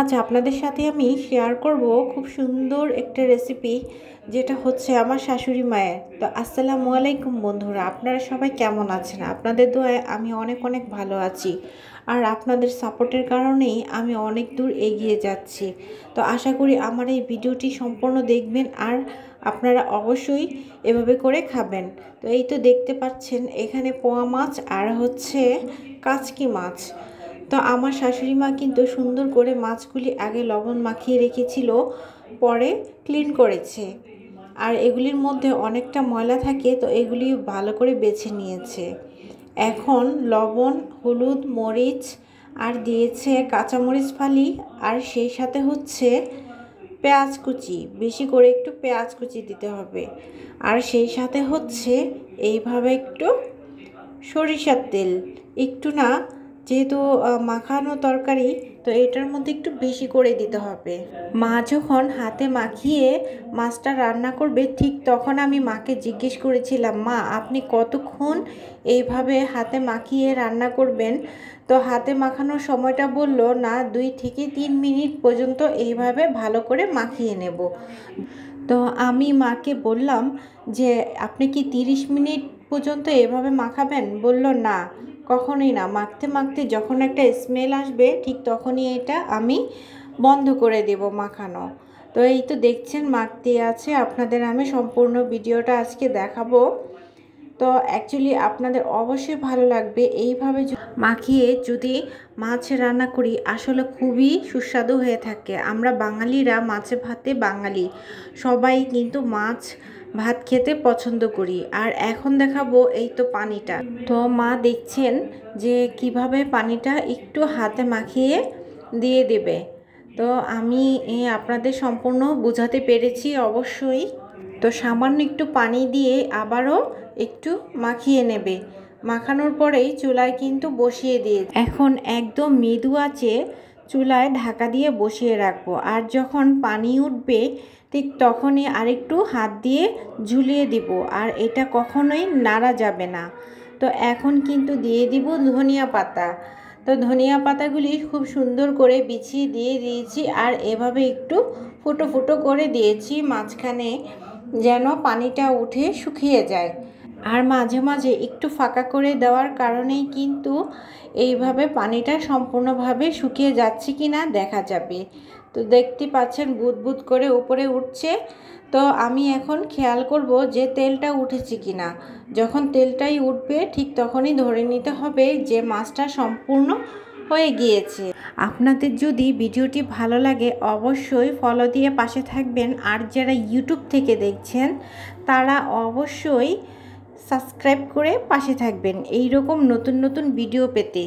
আজ আপনাদের সাথে আমি শেয়ার করব খুব সুন্দর একটা রেসিপি, যেটা হচ্ছে আমার শাশুড়ি মায়ের। তো আসসালামু আলাইকুম বন্ধুরা, আপনারা সবাই কেমন আছেন? আপনাদের দোয়ায় আমি অনেক অনেক ভালো আছি, আর আপনাদের সাপোর্টের কারণেই আমি অনেক দূর এগিয়ে যাচ্ছি। তো আশা করি আমার এই ভিডিওটি সম্পূর্ণ দেখবেন, আর আপনারা অবশ্যই এভাবে করে খাবেন। তো এই তো দেখতে পাচ্ছেন এখানে পোয়া মাছ আর হচ্ছে কাচকি মাছ। তো আমার শাশুড়ি মা কিন্তু সুন্দর করে মাছগুলি আগে লবণ মাখিয়ে রেখেছিল, পরে ক্লিন করেছে। আর এগুলির মধ্যে অনেকটা ময়লা থাকে, তো এগুলি ভালো করে বেছে নিয়েছে। এখন লবণ, হলুদ, মরিচ আর দিয়েছে কাঁচামরিচ ফালি, আর সেই সাথে হচ্ছে পেঁয়াজ কুচি, বেশি করে একটু পেঁয়াজ কুচি দিতে হবে। আর সেই সাথে হচ্ছে এইভাবে একটু সরিষার তেল, একটু না, যেহেতু মাখানো তরকারি, তো এটার মধ্যে একটু বেশি করে দিতে হবে। মা যখন হাতে মাখিয়ে মাছটা রান্না করবে, ঠিক তখন আমি মাকে জিজ্ঞেস করেছিলাম, মা আপনি কতক্ষণ এইভাবে হাতে মাখিয়ে রান্না করবেন? তো হাতে মাখানোর সময়টা বলল, না 2 থেকে 3 মিনিট পর্যন্ত এইভাবে ভালো করে মাখিয়ে নেব। তো আমি মাকে বললাম যে আপনি কি 30 মিনিট পর্যন্ত এভাবে মাখাবেন? বলল না, কখনোই না, মাখতে মাখতে যখন একটা স্মেল আসবে ঠিক তখনই এটা আমি বন্ধ করে দেব মাখানো। তো এই তো দেখছেন মাখতে আছে, আপনাদের আমি সম্পূর্ণ ভিডিওটা আজকে দেখাবো। তো অ্যাকচুয়ালি আপনাদের অবশ্যই ভালো লাগবে এইভাবে মাখিয়ে যদি মাছ রান্না করি, আসলে খুবই সুস্বাদু হয়ে থাকে। আমরা বাঙালিরা মাছে ভাতে বাঙালি, সবাই কিন্তু মাছ ভাত খেতে পছন্দ করি। আর এখন দেখাবো এই তো পানিটা। তো মা দেখছেন যে কিভাবে পানিটা একটু হাতে মাখিয়ে দিয়ে দেবে। তো আমি আপনাদের সম্পূর্ণ বোঝাতে পেরেছি অবশ্যই। তো সামান্য একটু পানি দিয়ে আবারও একটু মাখিয়ে নেবে। মাখানোর পরেই চুলায় কিন্তু বসিয়ে দিয়ে, এখন একদম মৃদু আঁচে চুলায় ঢাকা দিয়ে বসিয়ে রাখবো। আর যখন পানি উঠবে ঠিক তখনই আরেকটু হাত দিয়ে ঝুলিয়ে দিব, আর এটা কখনোই নাড়া যাবে না। তো এখন কিন্তু দিয়ে দিব ধনিয়া পাতা। তো ধনিয়া পাতাগুলি খুব সুন্দর করে বিছিয়ে দিয়ে দিয়েছি, আর এভাবে একটু ফুটো ফুটো করে দিয়েছি মাঝখানে, যেন পানিটা উঠে শুকিয়ে যায়। আর মাঝে মাঝে একটু ফাঁকা করে দেওয়ার কারণেই কিন্তু এইভাবে পানিটা সম্পূর্ণভাবে শুকিয়ে যাচ্ছে কি না দেখা যাবে। তো দেখতে পাচ্ছেন বুদবুদ করে উপরে উঠছে। তো আমি এখন খেয়াল করব যে তেলটা উঠেছে কি না। যখন তেলটাই উঠবে ঠিক তখনই ধরে নিতে হবে যে মাছটা সম্পূর্ণ হয়ে গিয়েছে। আপনাদের যদি ভিডিওটি ভালো লাগে অবশ্যই ফলো দিয়ে পাশে থাকবেন, আর যারা ইউটিউব থেকে দেখছেন তারা অবশ্যই সাবস্ক্রাইব করে পাশে থাকবেন এই রকম নতুন নতুন ভিডিও পেতে।